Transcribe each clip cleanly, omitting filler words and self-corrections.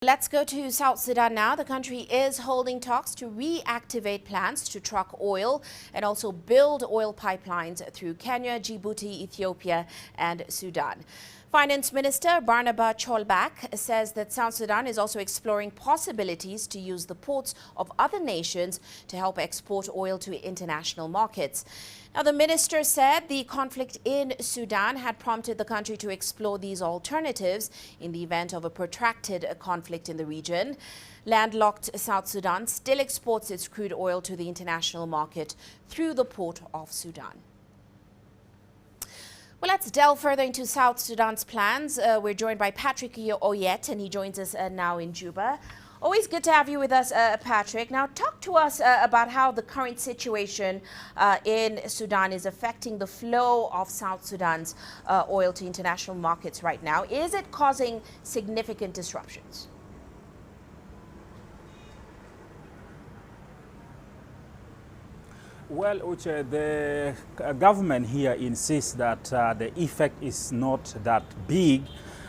Let's go to South Sudan now. The country is holding talks to reactivate plans to truck oil and also build oil pipelines through Kenya, Djibouti, Ethiopia and Sudan. Finance Minister Barnaba Cholbak says that South Sudan is also exploring possibilities to use the ports of other nations to help export oil to international markets. Now, the minister said the conflict in Sudan had prompted the country to explore these alternatives in the event of a protracted conflict in the region. Landlocked South Sudan still exports its crude oil to the international market through the port of Sudan. Well, let's delve further into South Sudan's plans. We're joined by Patrick Oyet, and he joins us now in Juba. Always good to have you with us, Patrick. Now, talk to us about how the current situation in Sudan is affecting the flow of South Sudan's oil to international markets right now. Is it causing significant disruptions? Well, Uche, the government here insists that the effect is not that big.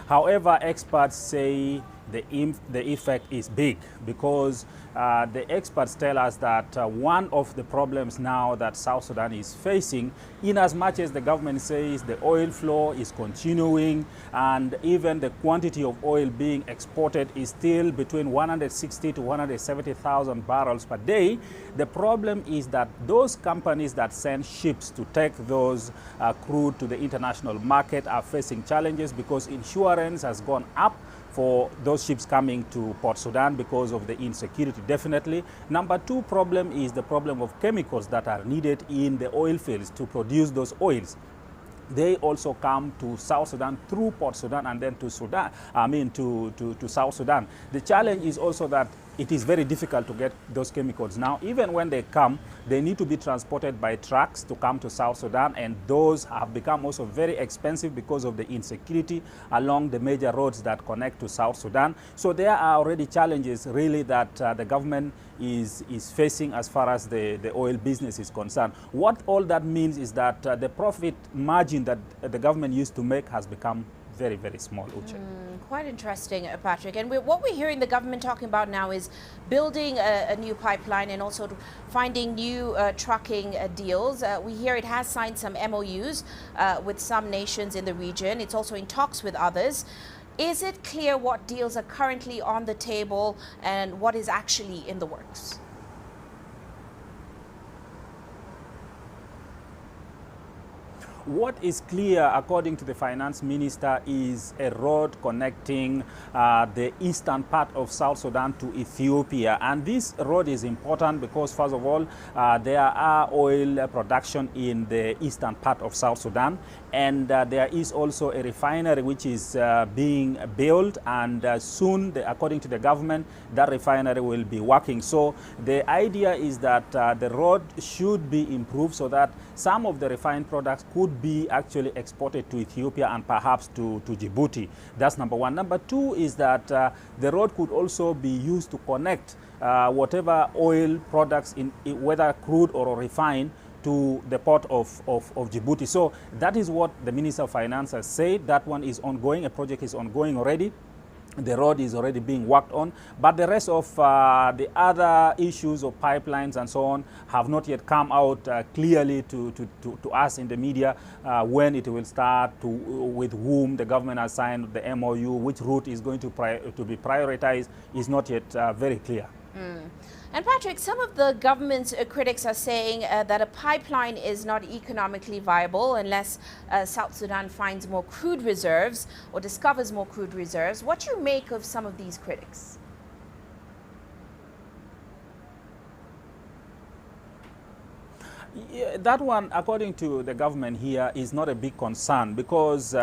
However, experts say the effect is big because the experts tell us that one of the problems now that South Sudan is facing, in as much as the government says the oil flow is continuing and even the quantity of oil being exported is still between 160 to 170,000 barrels per day, the problem is that those companies that send ships to take those crude to the international market are facing challenges because insurance has gone up for those ships coming to Port Sudan because of the insecurity, definitely. Number two problem is the problem of chemicals that are needed in the oil fields to produce those oils. They also come to South Sudan through Port Sudan and then to Sudan, to South Sudan. The challenge is also that it is very difficult to get those chemicals now. Even when they come, they need to be transported by trucks to come to South Sudan, and those have become also very expensive because of the insecurity along the major roads that connect to South Sudan. So there are already challenges really that the government is facing as far as the oil business is concerned. What all that means is that the profit margin that the government used to make has become very, very small. Quite interesting, Patrick. And what we're hearing the government talking about now is building a new pipeline and also finding new trucking deals. We hear it has signed some MOUs with some nations in the region. It's also in talks with others. Is it clear what deals are currently on the table and what is actually in the works? What is clear, according to the finance minister, is a road connecting the eastern part of South Sudan to Ethiopia. And this road is important because, first of all, there are oil production in the eastern part of South Sudan. And there is also a refinery which is being built. And soon, according to the government, that refinery will be working. So the idea is that the road should be improved so that some of the refined products could be actually exported to Ethiopia and perhaps to Djibouti. That's number one. Number two is that the road could also be used to connect whatever oil products, whether crude or refined, to the port of Djibouti. So that is what the Minister of Finance has said. That one is ongoing. A project is ongoing already. The road is already being worked on, but the rest of the other issues of pipelines and so on have not yet come out clearly to us in the media. When it will start, with whom the government has signed the MOU, which route is going to be prioritized is not yet very clear. And Patrick, some of the government's critics are saying that a pipeline is not economically viable unless South Sudan finds more crude reserves or discovers more crude reserves. What do you make of some of these critics? Yeah, that one, according to the government here, is not a big concern because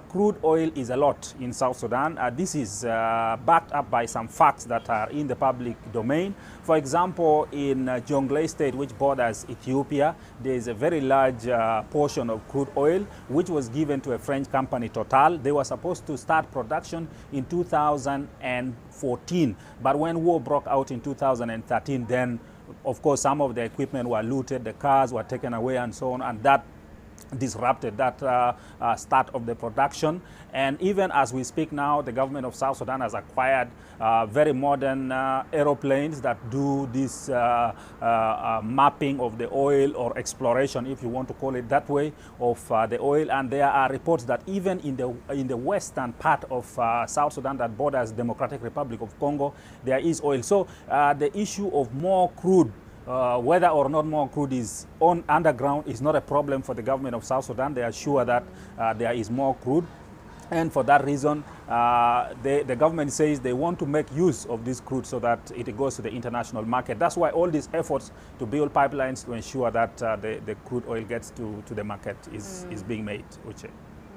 crude oil is a lot in South Sudan. This is backed up by some facts that are in the public domain. For example, in Jonglei State, which borders Ethiopia, there is a very large portion of crude oil, which was given to a French company, Total. They were supposed to start production in 2014. But when war broke out in 2013, then, of course, some of the equipment were looted, the cars were taken away and so on, and that disrupted that start of the production. And even as we speak now, the government of South Sudan has acquired very modern aeroplanes that do this mapping of the oil, or exploration, if you want to call it that way, of the oil. And there are reports that even in the western part of South Sudan that borders Democratic Republic of Congo, there is oil. So the issue of more crude, whether or not more crude is underground, is not a problem for the government of South Sudan. They are sure that there is more crude. And for that reason, the government says they want to make use of this crude so that it goes to the international market. That's why all these efforts to build pipelines to ensure that the crude oil gets to the market is being made, Uche.